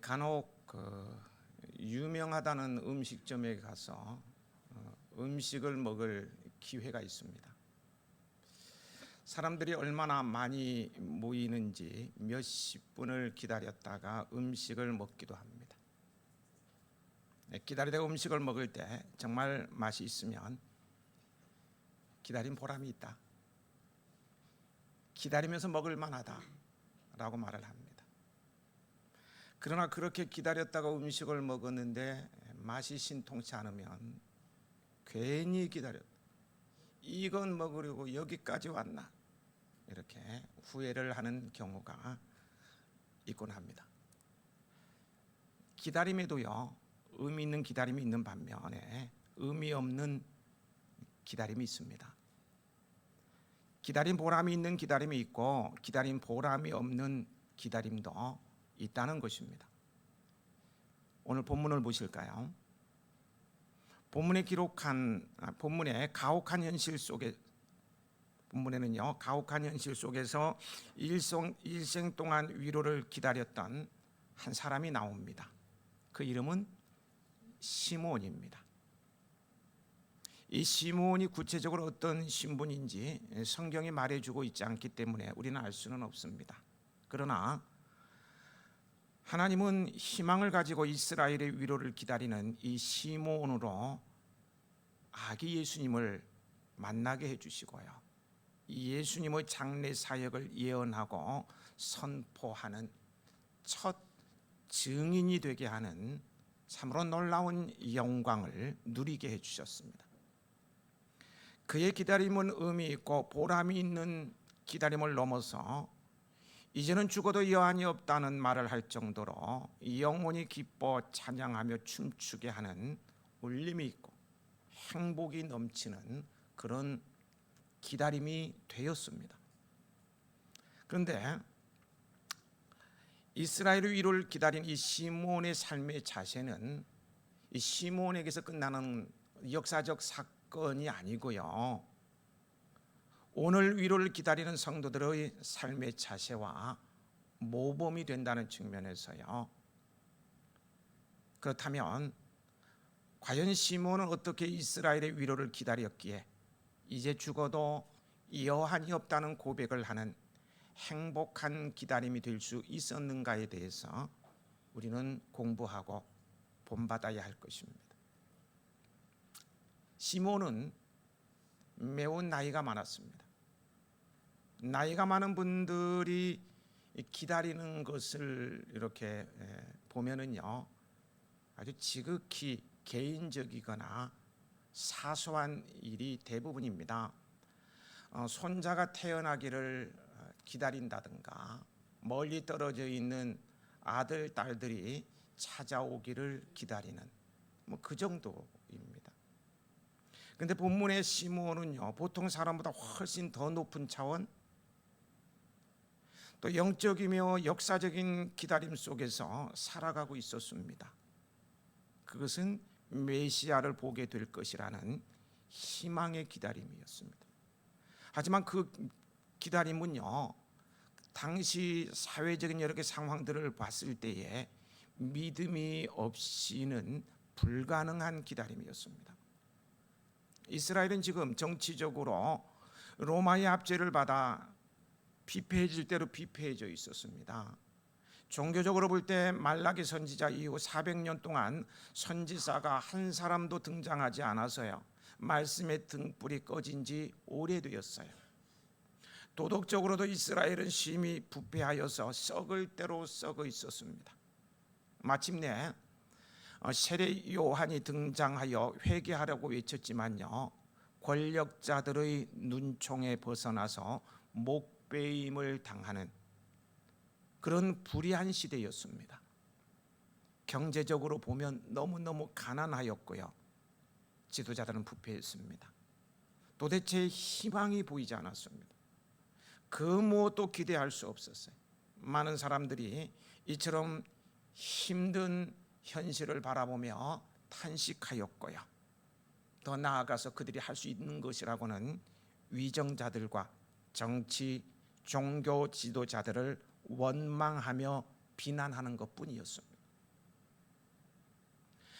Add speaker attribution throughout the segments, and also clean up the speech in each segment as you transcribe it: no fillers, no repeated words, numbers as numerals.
Speaker 1: 간혹 유명하다는 음식점에 가서 음식을 먹을 기회가 있습니다. 사람들이 얼마나 많이 모이는지 몇십 분을 기다렸다가 음식을 먹기도 합니다. 기다리다가 음식을 먹을 때 정말 맛이 있으면 기다린 보람이 있다, 기다리면서 먹을 만하다라고 말을 합니다. 그러나 그렇게 기다렸다가 음식을 먹었는데 맛이 신통치 않으면 괜히 기다렸다, 이건 먹으려고 여기까지 왔나, 이렇게 후회를 하는 경우가 있곤 합니다. 기다림에도요, 의미 있는 기다림이 있는 반면에 의미 없는 기다림이 있습니다. 기다린 보람이 있는 기다림이 있고 기다린 보람이 없는 기다림도 있다는 것입니다. 오늘 본문을 보실까요? 본문에 가혹한 현실 속에, 본문에는요, 가혹한 현실 속에서 일생 동안 위로를 기다렸던 한 사람이 나옵니다. 그 이름은 시므온입니다. 이 시므온이 구체적으로 어떤 신분인지 성경이 말해주고 있지 않기 때문에 우리는 알 수는 없습니다. 그러나 하나님은 희망을 가지고 이스라엘의 위로를 기다리는 이 시므온으로 아기 예수님을 만나게 해주시고요, 이 예수님의 장래 사역을 예언하고 선포하는 첫 증인이 되게 하는 참으로 놀라운 영광을 누리게 해주셨습니다. 그의 기다림은 의미 있고 보람이 있는 기다림을 넘어서 이제는 죽어도 여한이 없다는 말을 할 정도로 영혼이 기뻐 찬양하며 춤추게 하는 울림이 있고 행복이 넘치는 그런 기다림이 되었습니다. 그런데 이스라엘의 위로를 기다린 이 시므온의 삶의 자세는 이 시므온에게서 끝나는 역사적 사건이 아니고요, 오늘 위로를 기다리는 성도들의 삶의 자세와 모범이 된다는 측면에서요. 그렇다면 과연 시므온은 어떻게 이스라엘의 위로를 기다렸기에 이제 죽어도 여한이 없다는 고백을 하는 행복한 기다림이 될 수 있었는가에 대해서 우리는 공부하고 본받아야 할 것입니다. 시므온은 매우 나이가 많았습니다. 나이가 많은 분들이 기다리는 것을 이렇게 보면은요, 아주 지극히 개인적이거나 사소한 일이 대부분입니다. 손자가 태어나기를 기다린다든가 멀리 떨어져 있는 아들, 딸들이 찾아오기를 기다리는 그 정도입니다. 그런데 본문의 시므온은요, 보통 사람보다 훨씬 더 높은 차원, 또 영적이며 역사적인 기다림 속에서 살아가고 있었습니다. 그것은 메시아를 보게 될 것이라는 희망의 기다림이었습니다. 하지만 그 기다림은요, 당시 사회적인 여러 개 상황들을 봤을 때에 믿음이 없이는 불가능한 기다림이었습니다. 이스라엘은 지금 정치적으로 로마의 압제를 받아 피폐해질 대로 피폐해져 있었습니다. 종교적으로 볼 때 말라기 선지자 이후 400년 동안 선지자가 한 사람도 등장하지 않아서요, 말씀의 등불이 꺼진 지 오래되었어요. 도덕적으로도 이스라엘은 심히 부패하여서 썩을 대로 썩어 있었습니다. 마침내 세례 요한이 등장하여 회개하라고 외쳤지만요, 권력자들의 눈총에 벗어나서 목배임을 당하는 그런 불의한 시대였습니다. 경제적으로 보면 너무너무 가난하였고요, 지도자들은 부패했습니다. 도대체 희망이 보이지 않았습니다. 그 무엇도 기대할 수 없었어요. 많은 사람들이 이처럼 힘든 현실을 바라보며 탄식하였고요, 더 나아가서 그들이 할 수 있는 것이라고는 위정자들과 정치, 종교 지도자들을 원망하며 비난하는 것뿐이었습니다.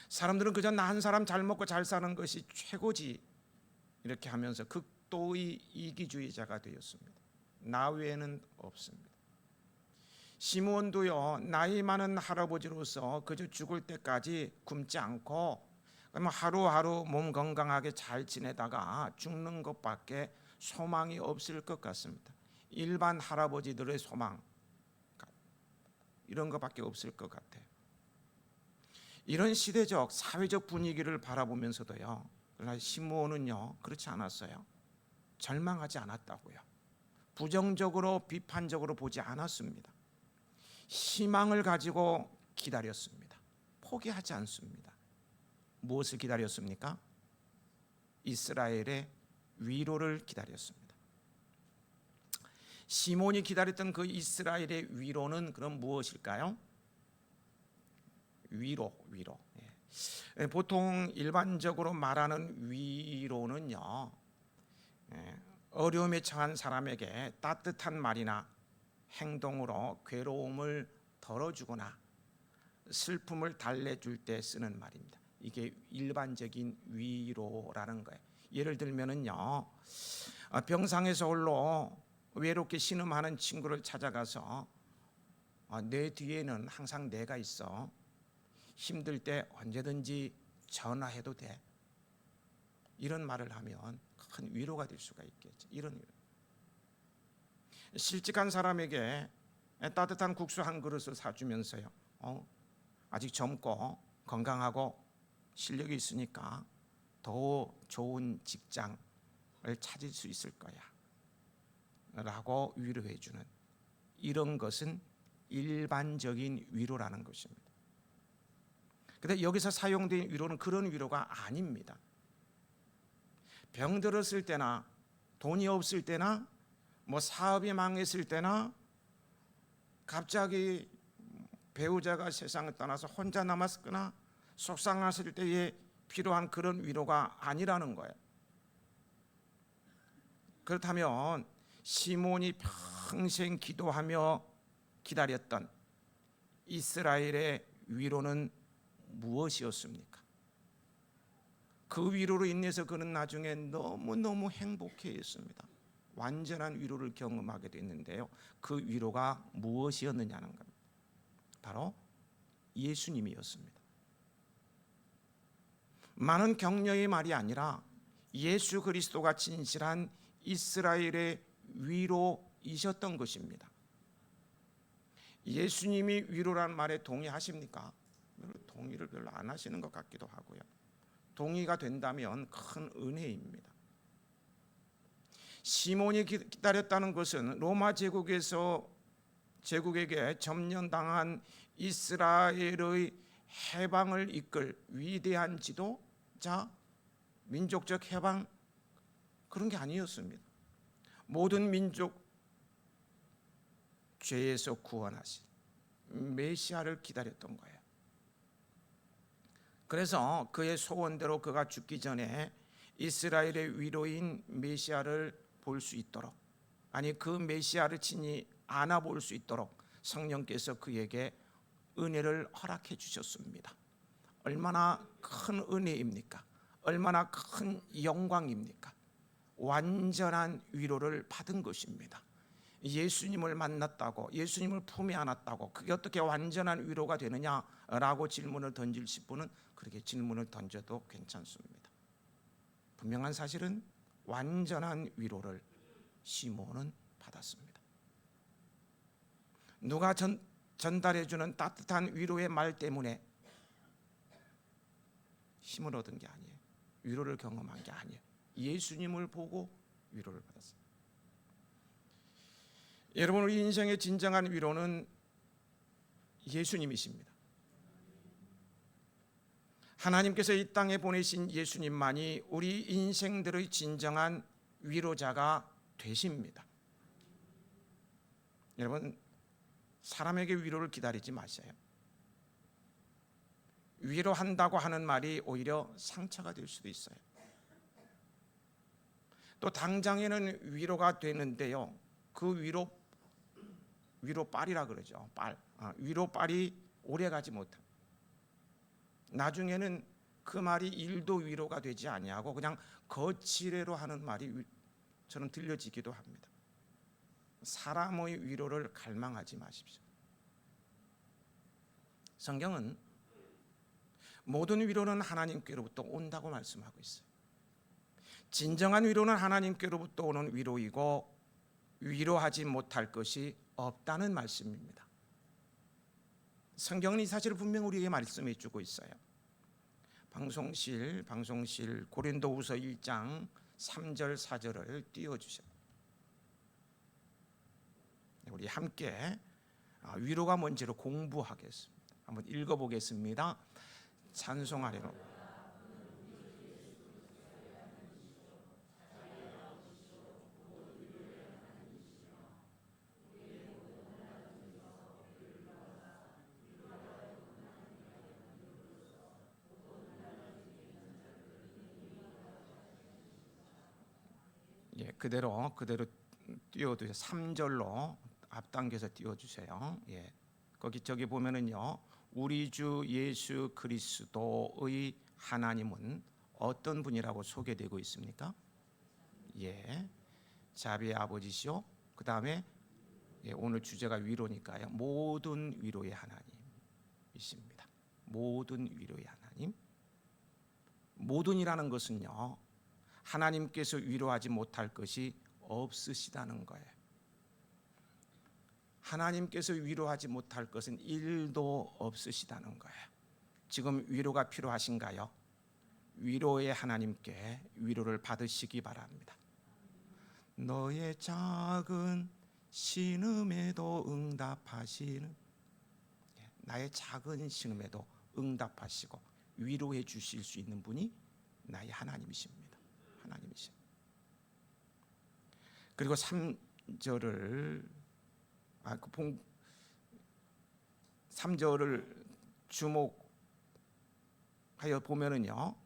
Speaker 1: 사람들은 그저 나 한 사람 잘 먹고 잘 사는 것이 최고지 이렇게 하면서 극도의 이기주의자가 되었습니다. 나 외에는 없습니다. 시므온도요, 나이 많은 할아버지로서 그저 죽을 때까지 굶지 않고 하루하루 몸 건강하게 잘 지내다가 죽는 것밖에 소망이 없을 것 같습니다. 일반 할아버지들의 소망 이런 것밖에 없을 것 같아요. 이런 시대적 사회적 분위기를 바라보면서도요, 그러나 시므온은요 그렇지 않았어요. 절망하지 않았다고요. 부정적으로 비판적으로 보지 않았습니다. 희망을 가지고 기다렸습니다. 포기하지 않습니다. 무엇을 기다렸습니까? 이스라엘의 위로를 기다렸습니다. 시몬이 기다렸던 그 이스라엘의 위로는 그럼 무엇일까요? 위로. 보통 일반적으로 말하는 위로는요, 어려움에 처한 사람에게 따뜻한 말이나 행동으로 괴로움을 덜어주거나 슬픔을 달래줄 때 쓰는 말입니다. 이게 일반적인 위로라는 거예요. 예를 들면은요, 병상에서 홀로 외롭게 신음하는 친구를 찾아가서 내 뒤에는 항상 내가 있어. 힘들 때 언제든지 전화해도 돼. 이런 말을 하면 큰 위로가 될 수가 있겠죠. 이런 위로. 실직한 사람에게 따뜻한 국수 한 그릇을 사주면서요, 아직 젊고 건강하고 실력이 있으니까 더 좋은 직장을 찾을 수 있을 거야 라고 위로해 주는, 이런 것은 일반적인 위로라는 것입니다. 그런데 여기서 사용된 위로는 그런 위로가 아닙니다. 병들었을 때나 돈이 없을 때나 사업이 망했을 때나 갑자기 배우자가 세상을 떠나서 혼자 남았거나 속상했을 때에 필요한 그런 위로가 아니라는 거예요. 그렇다면 시몬이 평생 기도하며 기다렸던 이스라엘의 위로는 무엇이었습니까? 그 위로로 인해서 그는 나중에 너무너무 행복해했습니다. 완전한 위로를 경험하게 됐는데요, 그 위로가 무엇이었느냐는 겁니다. 바로 예수님이었습니다. 많은 격려의 말이 아니라 예수 그리스도가 진실한 이스라엘의 위로이셨던 것입니다. 예수님이 위로란 말에 동의하십니까? 동의를 별로 안 하시는 것 같기도 하고요. 동의가 된다면 큰 은혜입니다. 시몬이 기다렸다는 것은 로마 제국에게 점령당한 이스라엘의 해방을 이끌 위대한 지도자, 민족적 해방, 그런 게 아니었습니다. 모든 민족 죄에서 구원하실 메시아를 기다렸던 거예요. 그래서 그의 소원대로 그가 죽기 전에 이스라엘의 위로인 메시아를 볼 수 있도록, 아니 그 메시아를 친히 안아볼 수 있도록 성령께서 그에게 은혜를 허락해 주셨습니다. 얼마나 큰 은혜입니까? 얼마나 큰 영광입니까? 완전한 위로를 받은 것입니다. 예수님을 만났다고, 예수님을 품에 안았다고 그게 어떻게 완전한 위로가 되느냐라고 질문을 던질 분은 그렇게 질문을 던져도 괜찮습니다. 분명한 사실은 완전한 위로를 시몬은 받았습니다. 누가 전달해주는 따뜻한 위로의 말 때문에 힘을 얻은 게 아니에요. 위로를 경험한 게 아니에요. 예수님을 보고 위로를 받았어요. 여러분, 우리 인생의 진정한 위로는 예수님이십니다. 하나님께서 이 땅에 보내신 예수님만이 우리 인생들의 진정한 위로자가 되십니다. 여러분, 사람에게 위로를 기다리지 마세요. 위로한다고 하는 말이 오히려 상처가 될 수도 있어요. 또 당장에는 위로가 되는데요, 그 위로 위로빨이라 그러죠. 위로빨이 오래가지 못함. 나중에는 그 말이 일도 위로가 되지 아니하고 그냥 거칠애로 하는 말이 저는 들려지기도 합니다. 사람의 위로를 갈망하지 마십시오. 성경은 모든 위로는 하나님께로부터 온다고 말씀하고 있어요. 진정한 위로는 하나님께로부터 오는 위로이고 위로하지 못할 것이 없다는 말씀입니다. 성경은 이 사실을 분명히 우리에게 말씀해 주고 있어요. 방송실 고린도후서 1장 3절 4절을 띄워주세요. 우리 함께 위로가 뭔지를 공부하겠습니다. 한번 읽어보겠습니다. 찬송하리로. 예, 그대로 띄워두세요. 3절로 앞당겨서 띄워주세요. 예, 저기 보면은요, 우리 주 예수 그리스도의 하나님은 어떤 분이라고 소개되고 있습니까? 예, 자비의 아버지시오. 그 다음에 오늘 주제가 위로니까요, 모든 위로의 하나님이십니다. 모든 위로의 하나님. 모든이라는 것은요, 하나님께서 위로하지 못할 것이 없으시다는 거예요. 하나님께서 위로하지 못할 것은 1도 없으시다는 거예요. 지금 위로가 필요하신가요? 위로의 하나님께 위로를 받으시기 바랍니다. 너의 작은 신음에도 응답하시는, 나의 작은 신음에도 응답하시고 위로해 주실 수 있는 분이 나의 하나님이십니다. 하나님이십니다. 그리고 3절을 3절을 주목하여 보면은요,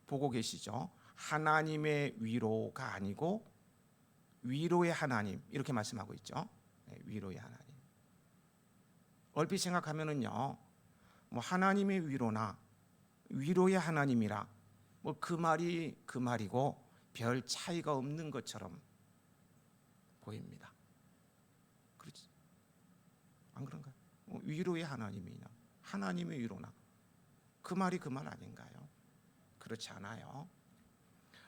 Speaker 1: 보고 계시죠? 하나님의 위로가 아니고 위로의 하나님, 이렇게 말씀하고 있죠. 위로의 하나님. 얼핏 생각하면은요, 뭐 하나님의 위로나 위로의 하나님이라 뭐 그 말이 그 말이고 별 차이가 없는 것처럼 보입니다. 그렇지? 안 그런가요? 위로의 하나님이나 하나님의 위로나 그 말이 그 말 아닌가요? 그렇지 않아요.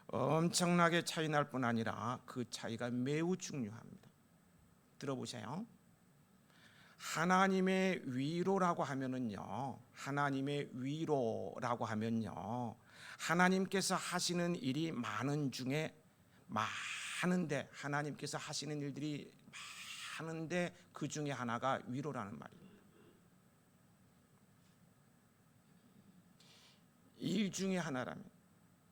Speaker 1: 엄청나게 차이 날 뿐 아니라 그 차이가 매우 중요합니다. 들어보세요. 하나님의 위로라고 하면은요, 하나님의 위로라고 하면요, 하나님께서 하시는 일이 많은 중에 많은데, 하나님께서 하시는 일들이 많은데 그 중에 하나가 위로라는 말입니다. 일 중에 하나라면,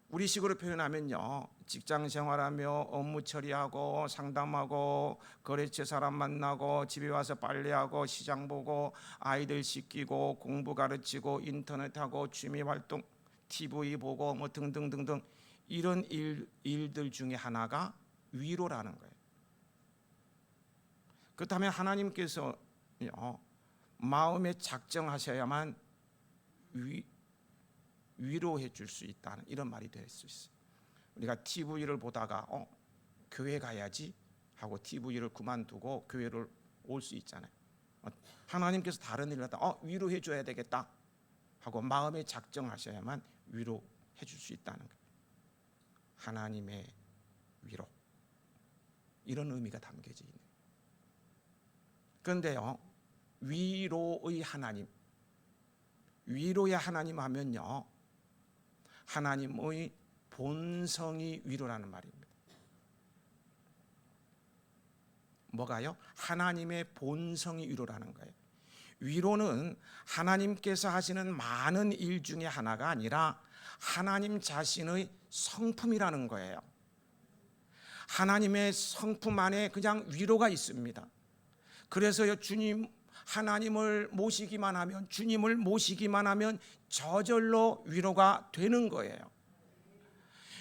Speaker 1: 우리식으로 표현하면요, 직장 생활하며 업무 처리하고 상담하고 거래처 사람 만나고 집에 와서 빨래하고 시장 보고 아이들 씻기고 공부 가르치고 인터넷하고 취미 활동 TV 보고 뭐 등등등등 이런 일들 중에 하나가 위로라는 거예요. 그렇다면 하나님께서 마음에 작정하셔야만 위로해 줄 수 있다는 이런 말이 될 수 있어요. 우리가 TV를 보다가 교회 가야지 하고 TV를 그만두고 교회를 올 수 있잖아요. 하나님께서 다른 일을 하다 위로해 줘야 되겠다 하고 마음에 작정하셔야만 위로해 줄 수 있다는 거예요. 하나님의 위로, 이런 의미가 담겨져 있는. 그런데요, 위로의 하나님, 위로의 하나님 하면요, 하나님의 본성이 위로라는 말입니다. 뭐가요? 하나님의 본성이 위로라는 거예요. 위로는 하나님께서 하시는 많은 일 중에 하나가 아니라 하나님 자신의 성품이라는 거예요. 하나님의 성품 안에 그냥 위로가 있습니다. 그래서요, 하나님을 모시기만 하면, 주님을 모시기만 하면 저절로 위로가 되는 거예요.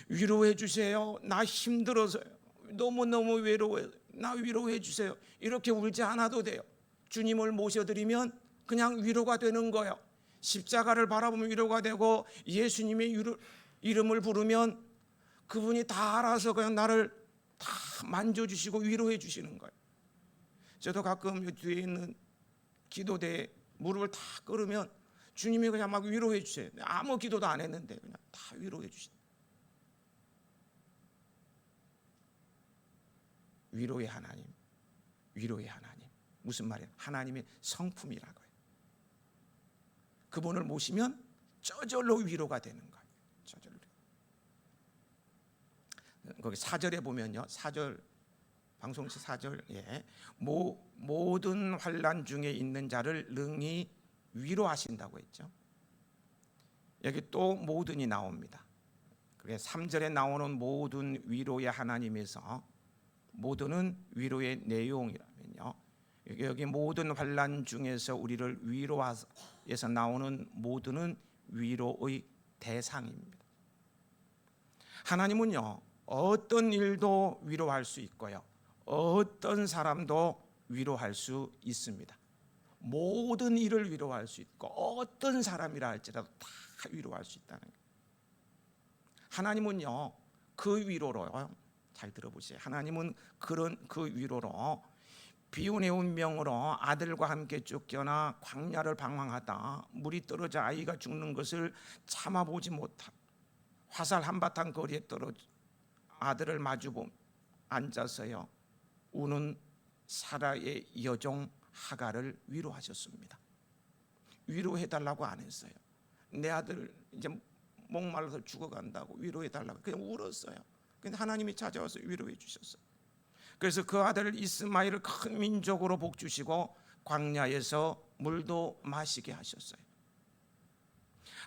Speaker 1: 위로해 주세요. 나 힘들어서요. 너무너무 외로워요. 나 위로해 주세요. 이렇게 울지 않아도 돼요. 주님을 모셔드리면 그냥 위로가 되는 거예요. 십자가를 바라보면 위로가 되고 예수님의 이름을 부르면 그분이 다 알아서 그냥 나를 다 만져주시고 위로해 주시는 거예요. 저도 가끔 뒤에 있는 기도대에 무릎을 다 꿇으면 주님이 그냥 막 위로해 주세요. 아무 기도도 안 했는데 그냥 다 위로해 주신다. 위로의 하나님, 위로의 하나님. 무슨 말이에요? 하나님의 성품이라고요. 그분을 모시면 저절로 위로가 되는 거예요. 저절로. 거기 4절에 보면요, 4절 방송시 4절 모든 환난 중에 있는 자를 능히 위로하신다고 했죠. 여기 또 모든이 나옵니다. 그게 3절에 나오는 모든 위로의 하나님에서 모든은 위로의 내용이라면요, 여기 모든 환난 중에서 우리를 위로해서 나오는 모든은 위로의 대상입니다. 하나님은요, 어떤 일도 위로할 수 있고요, 어떤 사람도 위로할 수 있습니다. 모든 일을 위로할 수 있고 어떤 사람이라 할지라도 다 위로할 수 있다는 거예요. 하나님은요, 그 위로로요, 잘 들어보세요. 하나님은 그 위로로 비운의 운명으로 아들과 함께 쫓겨나 광야를 방황하다 물이 떨어져 아이가 죽는 것을 참아보지 못하 화살 한바탕 거리에 떨어져 아들을 마주보며 앉아서요 우는 사라의 여종 하갈을 위로하셨습니다. 위로해달라고 안 했어요. 내 아들 이제 목말라서 죽어간다고 위로해달라고 그냥 울었어요. 근데 하나님이 찾아와서 위로해 주셨어요. 그래서 그 아들 이스마엘을 큰 민족으로 복주시고 광야에서 물도 마시게 하셨어요.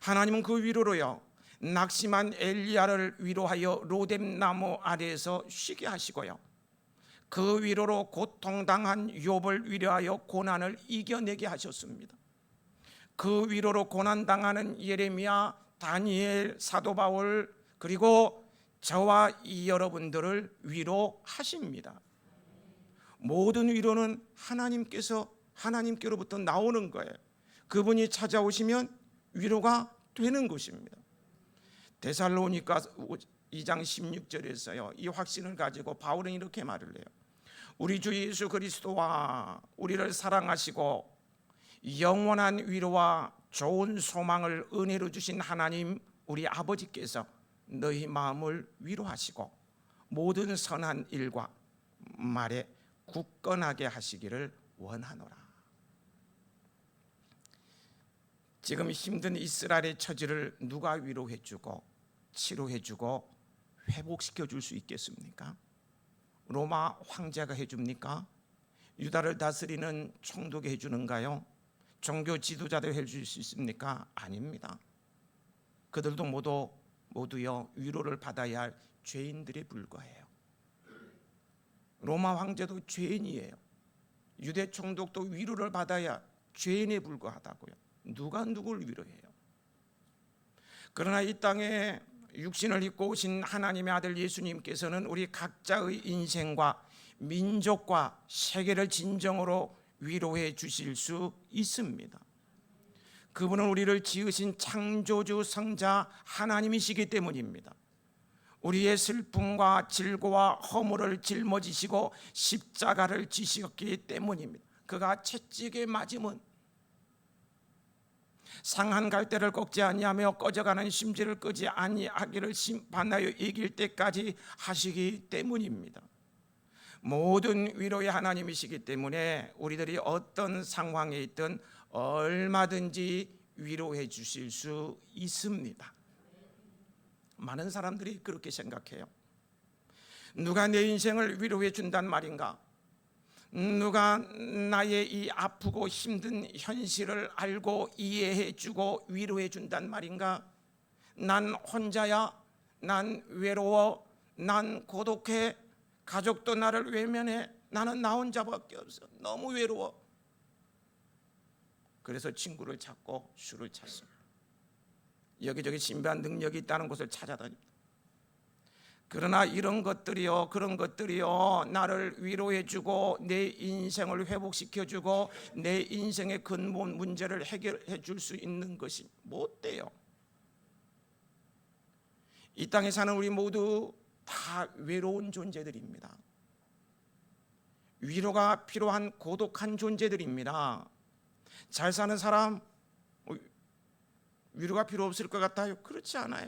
Speaker 1: 하나님은 그 위로로요 낙심한 엘리야를 위로하여 로뎀나무 아래에서 쉬게 하시고요, 그 위로로 고통당한 욥을 위로하여 고난을 이겨내게 하셨습니다. 그 위로로 고난당하는 예레미야, 다니엘, 사도 바울, 그리고 저와 여러분들을 위로하십니다. 모든 위로는 하나님께로부터 나오는 거예요. 그분이 찾아오시면 위로가 되는 것입니다. 데살로니가 2장 16절에서요 이 확신을 가지고 바울은 이렇게 말을 해요. 우리 주 예수 그리스도와 우리를 사랑하시고 영원한 위로와 좋은 소망을 은혜로 주신 하나님 우리 아버지께서 너희 마음을 위로하시고 모든 선한 일과 말에 굳건하게 하시기를 원하노라. 지금 힘든 이스라엘의 처지를 누가 위로해주고 치료해주고 회복시켜줄 수 있겠습니까? 로마 황제가 해줍니까? 유다를 다스리는 총독이 해주는가요? 종교 지도자들 해줄 수 있습니까? 아닙니다. 그들도 모두요 위로를 받아야 할 죄인들에 불과해요. 로마 황제도 죄인이에요. 유대 총독도 위로를 받아야 죄인에 불과하다고요. 누가 누굴 위로해요? 그러나 이 땅에 육신을 입고 오신 하나님의 아들 예수님께서는 우리 각자의 인생과 민족과 세계를 진정으로 위로해 주실 수 있습니다. 그분은 우리를 지으신 창조주 성자 하나님이시기 때문입니다. 우리의 슬픔과 질고와 허물을 짊어지시고 십자가를 지셨기 때문입니다. 그가 채찍에 맞으면 상한 갈대를 꺾지 아니하며 꺼져가는 심지를 끄지 아니하기를 심판하여 이길 때까지 하시기 때문입니다. 모든 위로의 하나님이시기 때문에 우리들이 어떤 상황에 있든 얼마든지 위로해 주실 수 있습니다. 많은 사람들이 그렇게 생각해요. 누가 내 인생을 위로해 준단 말인가? 누가 나의 이 아프고 힘든 현실을 알고 이해해 주고 위로해 준단 말인가? 난 혼자야, 난 외로워, 난 고독해, 가족도 나를 외면해, 나는 나 혼자밖에 없어, 너무 외로워. 그래서 친구를 찾고 술을 찾습니다. 여기저기 신비한 능력이 있다는 곳을 찾아다닙니다. 그러나 이런 것들이요, 그런 것들이요, 나를 위로해주고 내 인생을 회복시켜주고 내 인생의 근본 문제를 해결해 줄 수 있는 것이 못 돼요. 이 땅에 사는 우리 모두 다 외로운 존재들입니다. 위로가 필요한 고독한 존재들입니다. 잘 사는 사람 위로가 필요 없을 것 같아요? 그렇지 않아요.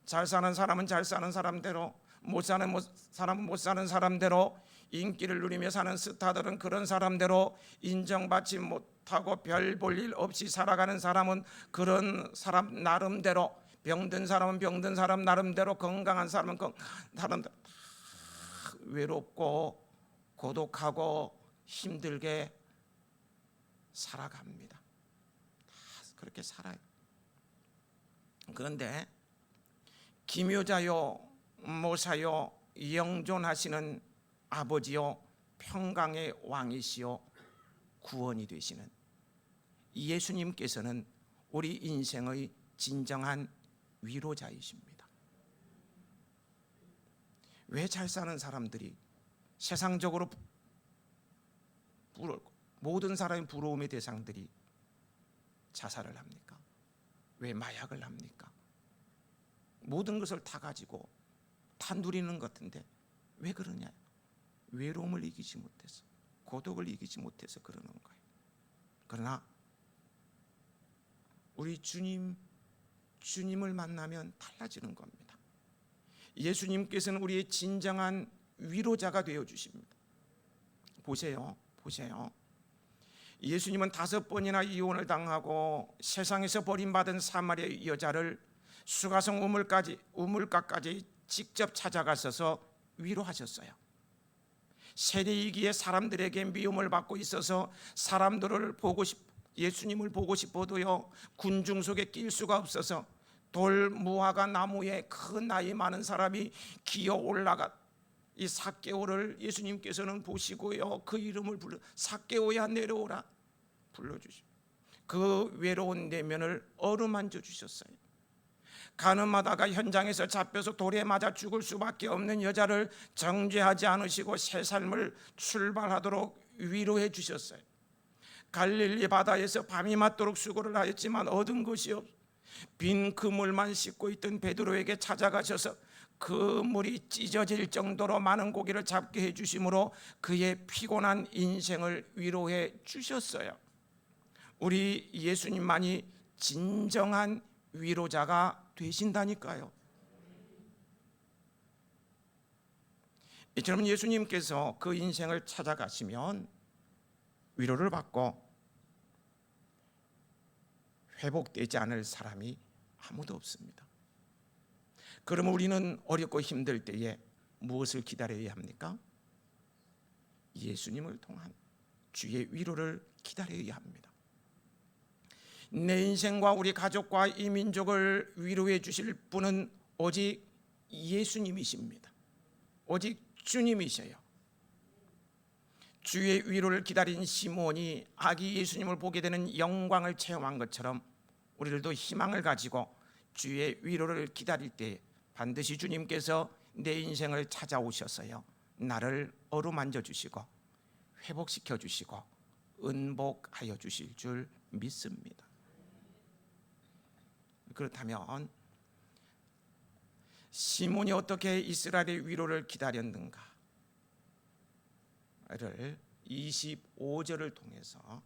Speaker 1: 잘 사는 사람은 잘 사는 사람대로, 못 사는 사람은 못 사는 사람대로, 인기를 누리며 사는 스타들은 그런 사람대로, 인정받지 못하고 별 볼 일 없이 살아가는 사람은 그런 사람 나름대로, 병든 사람은 병든 사람 나름대로, 건강한 사람은 건강한 사람대로 다 외롭고 고독하고 힘들게 살아갑니다. 다 그렇게 살아요. 그런데 기묘자요, 모사요, 영존하시는 아버지요, 평강의 왕이시요, 구원이 되시는 예수님께서는 우리 인생의 진정한 위로자이십니다. 왜 잘 사는 사람들이 세상적으로 모든 사람의 부러움의 대상들이 자살을 합니까? 왜 마약을 합니까? 모든 것을 다 가지고 다 누리는 것 같은데 왜 그러냐? 외로움을 이기지 못해서, 고독을 이기지 못해서 그러는 거예요. 그러나 우리 주님을 만나면 달라지는 겁니다. 예수님께서는 우리의 진정한 위로자가 되어 주십니다. 보세요. 예수님은 5번이나 이혼을 당하고 세상에서 버림받은 사마리아 여자를 수가성 우물가까지 직접 찾아가셔서 위로하셨어요. 세리이기에 사람들에게 미움을 받고 있어서 예수님을 보고 싶어도요, 군중 속에 낄 수가 없어서 돌 무화과 나무에 큰 나이 많은 사람이 기어 올라가 이 삭개오를 예수님께서는 보시고요, 그 이름을 불러 삭개오야 내려오라 불러주시고 그 외로운 내면을 어루만져 주셨어요. 가늠하다가 현장에서 잡혀서 돌에 맞아 죽을 수밖에 없는 여자를 정죄하지 않으시고 새 삶을 출발하도록 위로해 주셨어요. 갈릴리 바다에서 밤이 맞도록 수고를 하였지만 얻은 것이 없 빈 그물만 씻고 있던 베드로에게 찾아가셔서 그 물이 찢어질 정도로 많은 고기를 잡게 해주심으로 그의 피곤한 인생을 위로해 주셨어요. 우리 예수님만이 진정한 위로자가 되신다니까요. 이처럼 예수님께서 그 인생을 찾아가시면 위로를 받고 회복되지 않을 사람이 아무도 없습니다. 그러면 우리는 어렵고 힘들 때에 무엇을 기다려야 합니까? 예수님을 통한 주의 위로를 기다려야 합니다. 내 인생과 우리 가족과 이 민족을 위로해 주실 분은 오직 예수님이십니다. 오직 주님이셔요. 주의 위로를 기다린 시몬이 아기 예수님을 보게 되는 영광을 체험한 것처럼 우리들도 희망을 가지고 주의 위로를 기다릴 때 반드시 주님께서 내 인생을 찾아오셔서요, 나를 어루만져 주시고 회복시켜 주시고 은복하여 주실 줄 믿습니다. 그렇다면 시몬이 어떻게 이스라엘의 위로를 기다렸는가를 25절을 통해서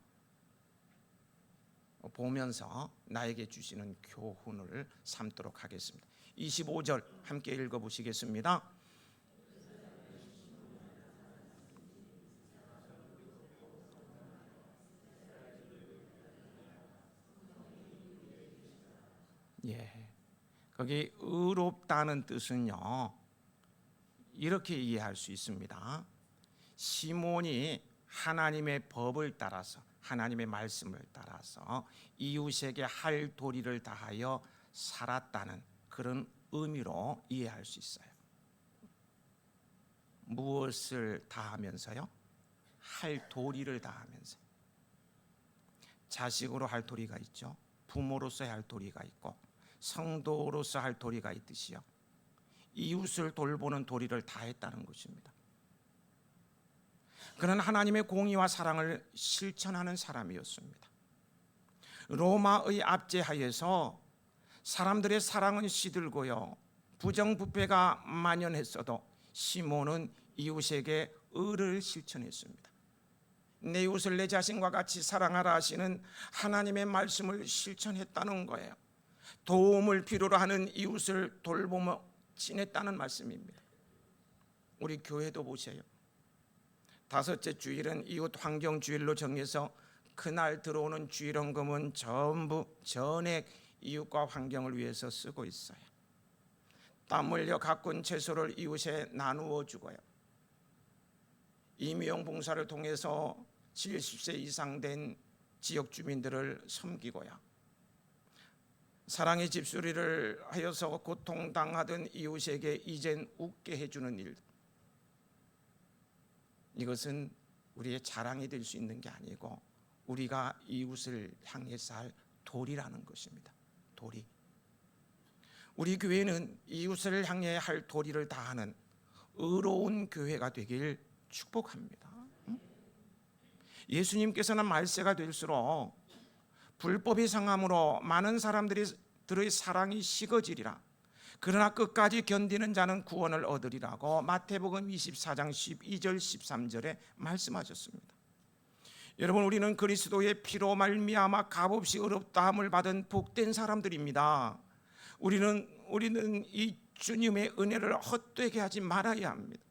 Speaker 1: 보면서 나에게 주시는 교훈을 삼도록 하겠습니다. 25절 함께 읽어보시겠습니다. 예, 거기 의롭다는 뜻은요, 이렇게 이해할 수 있습니다. 시몬이 하나님의 법을 따라서, 하나님의 말씀을 따라서 이웃에게 할 도리를 다하여 살았다는 그런 의미로 이해할 수 있어요. 무엇을 다하면서요? 할 도리를 다하면서. 자식으로 할 도리가 있죠. 부모로서 할 도리가 있고 성도로서 할 도리가 있듯이요, 이웃을 돌보는 도리를 다했다는 것입니다. 그는 하나님의 공의와 사랑을 실천하는 사람이었습니다. 로마의 압제하에서 사람들의 사랑은 시들고요, 부정부패가 만연했어도 시몬은 이웃에게 의를 실천했습니다. 내 이웃을 내 자신과 같이 사랑하라 하시는 하나님의 말씀을 실천했다는 거예요. 도움을 필요로 하는 이웃을 돌보며 지냈다는 말씀입니다. 우리 교회도 보세요. 다섯째 주일은 이웃 환경 주일로 정해서 그날 들어오는 주일헌금은 전부 전액 이웃과 환경을 위해서 쓰고 있어요. 땀 흘려 가꾼 채소를 이웃에 나누어 주고요, 임의용 봉사를 통해서 70세 이상 된 지역 주민들을 섬기고요, 사랑의 집수리를 하여서 고통당하던 이웃에게 이젠 웃게 해주는 일, 이것은 우리의 자랑이 될 수 있는 게 아니고 우리가 이웃을 향해서 할 도리라는 것입니다. 도리. 우리 교회는 이웃을 향해 할 도리를 다하는 의로운 교회가 되길 축복합니다. 예수님께서는 말세가 될수록 불법이 상함으로 많은 사람들의 사랑이 식어지리라. 그러나 끝까지 견디는 자는 구원을 얻으리라고 마태복음 24장 12절 13절에 말씀하셨습니다. 여러분, 우리는 그리스도의 피로 말미암아 값없이 의롭다함을 받은 복된 사람들입니다. 우리는 이 주님의 은혜를 헛되게 하지 말아야 합니다.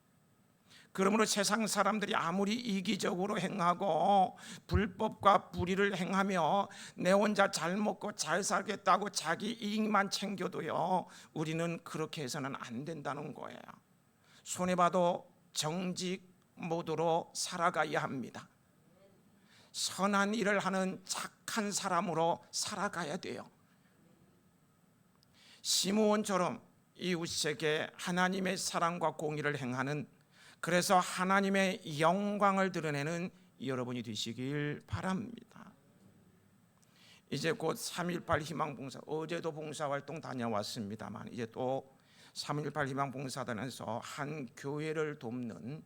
Speaker 1: 그러므로 세상 사람들이 아무리 이기적으로 행하고 불법과 불의를 행하며 내 혼자 잘 먹고 잘 살겠다고 자기 이익만 챙겨도요, 우리는 그렇게 해서는 안 된다는 거예요. 손해봐도 정직 모드로 살아가야 합니다. 선한 일을 하는 착한 사람으로 살아가야 돼요. 시므온처럼 이웃에게 하나님의 사랑과 공의를 행하는, 그래서 하나님의 영광을 드러내는 여러분이 되시길 바랍니다. 이제 곧 3.18 희망봉사, 어제도 봉사활동 다녀왔습니다만 이제 또 3.18 희망봉사단에서 한 교회를 돕는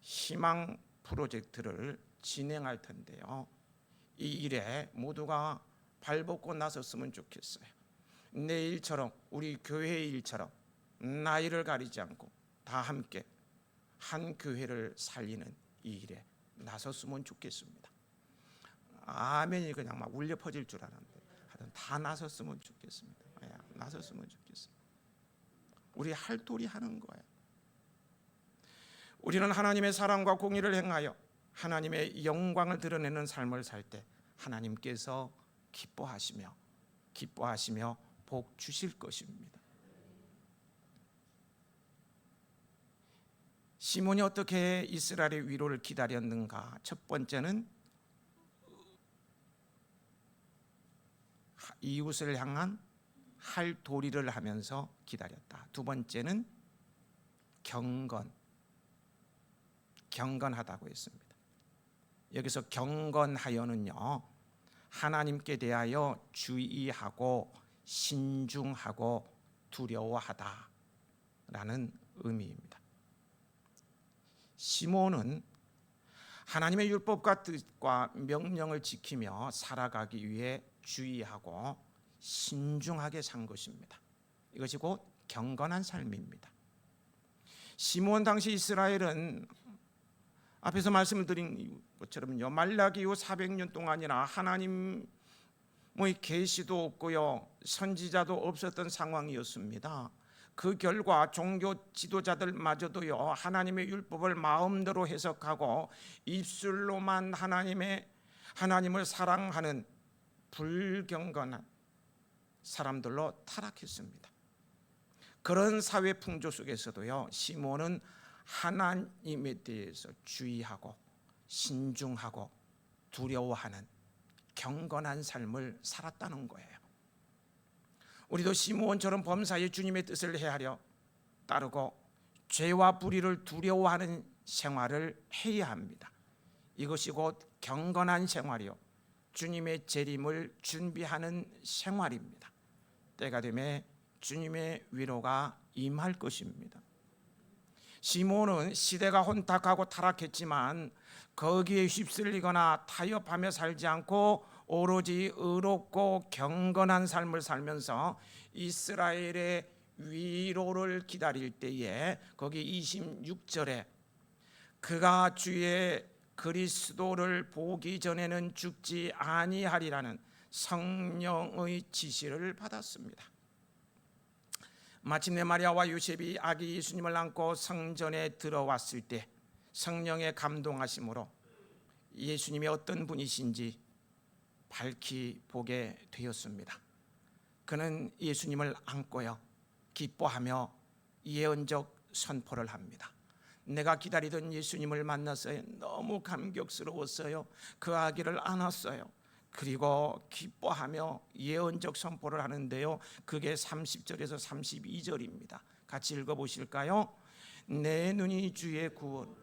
Speaker 1: 희망 프로젝트를 진행할 텐데요, 이 일에 모두가 발벗고 나섰으면 좋겠어요. 내 일처럼, 우리 교회의 일처럼 나이를 가리지 않고 다 함께 한 교회를 살리는 이 일에 나섰으면 좋겠습니다. 아멘이 그냥 막 울려 퍼질 줄 알았는데 하여튼 다 나섰으면 좋겠습니다. 나섰으면 좋겠습니다. 우리 할 도리 하는 거예요. 우리는 하나님의 사랑과 공의를 행하여 하나님의 영광을 드러내는 삶을 살 때 하나님께서 기뻐하시며 복 주실 것입니다. 시몬이 어떻게 이스라엘의 위로를 기다렸는가? 첫 번째는 이웃을 향한 할 도리를 하면서 기다렸다. 두 번째는 경건하다고 했습니다. 여기서 경건하여는요, 하나님께 대하여 주의하고 신중하고 두려워하다라는 의미입니다. 시몬은 하나님의 율법과 뜻과 명령을 지키며 살아가기 위해 주의하고 신중하게 산 것입니다. 이것이 곧 경건한 삶입니다. 시몬 당시 이스라엘은 앞에서 말씀을 드린 것처럼요, 말라기 후 400년 동안이나 하나님의 계시도 없고요, 선지자도 없었던 상황이었습니다. 그 결과 종교 지도자들마저도요, 하나님의 율법을 마음대로 해석하고 입술로만 하나님을 사랑하는 불경건한 사람들로 타락했습니다. 그런 사회 풍조 속에서도요, 시몬은 하나님에 대해서 주의하고 신중하고 두려워하는 경건한 삶을 살았다는 거예요. 우리도 시므온처럼 범사에 주님의 뜻을 헤아려 따르고 죄와 불의를 두려워하는 생활을 해야 합니다. 이것이 곧 경건한 생활이요, 주님의 재림을 준비하는 생활입니다. 때가 되면 주님의 위로가 임할 것입니다. 시몬은 시대가 혼탁하고 타락했지만 거기에 휩쓸리거나 타협하며 살지 않고 오로지 의롭고 경건한 삶을 살면서 이스라엘의 위로를 기다릴 때에 거기 26절에 그가 주의 그리스도를 보기 전에는 죽지 아니하리라는 성령의 지시를 받았습니다. 마침내 마리아와 요셉이 아기 예수님을 안고 성전에 들어왔을 때 성령의 감동하심으로 예수님이 어떤 분이신지 밝히 보게 되었습니다. 그는 예수님을 안고요 기뻐하며 예언적 선포를 합니다. 내가 기다리던 예수님을 만났어요. 너무 감격스러웠어요. 그 아기를 안았어요. 그리고 기뻐하며 예언적 선포를 하는데요, 그게 30절에서 32절입니다. 같이 읽어보실까요? 내 눈이 주의 구원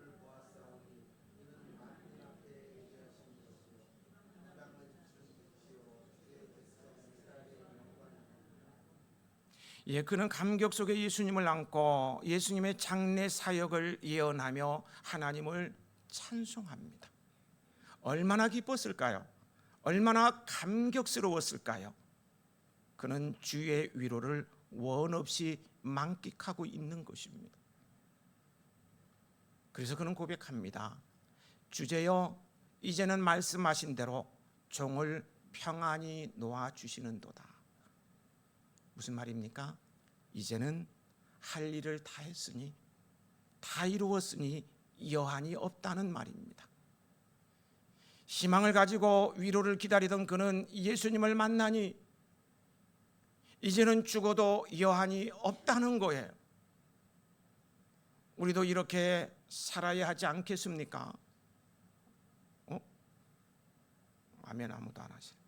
Speaker 1: 그는 감격 속에 예수님을 안고 예수님의 장례 사역을 예언하며 하나님을 찬송합니다. 얼마나 기뻤을까요? 얼마나 감격스러웠을까요? 그는 주의 위로를 원 없이 만끽하고 있는 것입니다. 그래서 그는 고백합니다. 주제여, 이제는 말씀하신 대로 종을 평안히 놓아주시는도다. 무슨 말입니까? 이제는 할 일을 다 했으니, 다 이루었으니 여한이 없다는 말입니다. 희망을 가지고 위로를 기다리던 그는 예수님을 만나니 이제는 죽어도 여한이 없다는 거예요. 우리도 이렇게 살아야 하지 않겠습니까? 아멘. 아무도 안 하시네.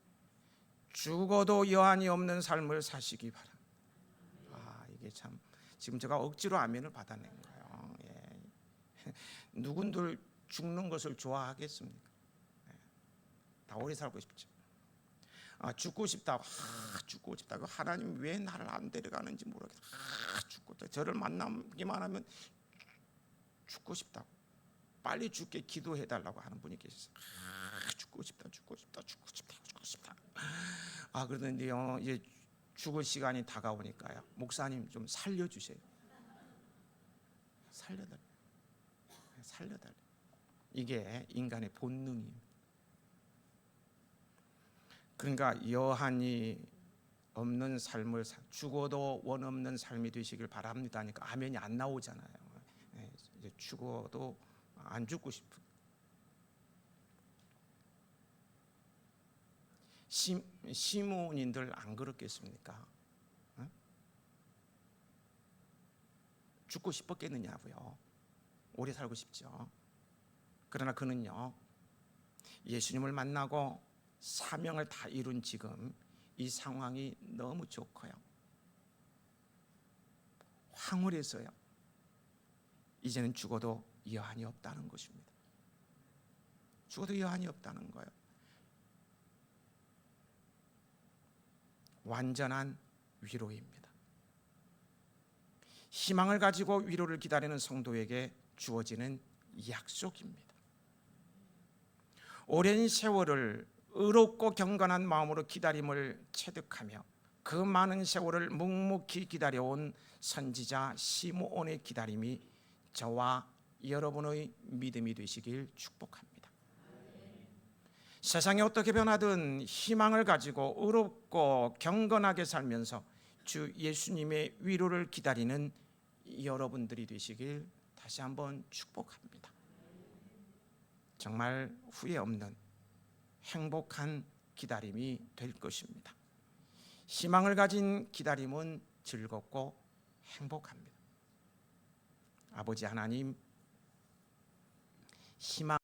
Speaker 1: 죽어도 여한이 없는 삶을 사시기 바랍니다. 이게 참 지금 제가 억지로 아멘을 받아낸 거예요. 누군들 죽는 것을 좋아하겠습니까? 다 오래 살고 싶죠. 죽고 싶다. 죽고 싶다. 하나님 왜 나를 안 데려가는지 모르겠다. 죽고 싶다. 저를 만나기만 하면 죽고 싶다고, 빨리 죽게 기도해달라고 하는 분이 계셨어요. 죽고 싶다. 그러는데요, 이제 죽을 시간이 다가오니까요, 목사님 좀 살려주세요. 살려달래. 이게 인간의 본능입니다. 그러니까 여한이 없는 삶을 죽어도 원 없는 삶이 되시길 바랍니다 하니까 아멘이 안 나오잖아요. 이제 죽어도 안 죽고 싶은 시몬인들 안 그렇겠습니까? 죽고 싶었겠느냐고요. 오래 살고 싶죠. 그러나 그는요, 예수님을 만나고 사명을 다 이룬 지금 이 상황이 너무 좋고요, 황홀해서요, 이제는 죽어도 여한이 없다는 것입니다. 죽어도 여한이 없다는 거예요. 완전한 위로입니다. 희망을 가지고 위로를 기다리는 성도에게 주어지는 약속입니다. 오랜 세월을 의롭고 경건한 마음으로 기다림을 체득하며 그 많은 세월을 묵묵히 기다려온 선지자 시므온의 기다림이 저와 여러분의 믿음이 되시길 축복합니다. 세상이 어떻게 변하든 희망을 가지고 의롭고 경건하게 살면서 주 예수님의 위로를 기다리는 여러분들이 되시길 다시 한번 축복합니다. 정말 후회 없는 행복한 기다림이 될 것입니다. 희망을 가진 기다림은 즐겁고 행복합니다. 아버지 하나님, 희망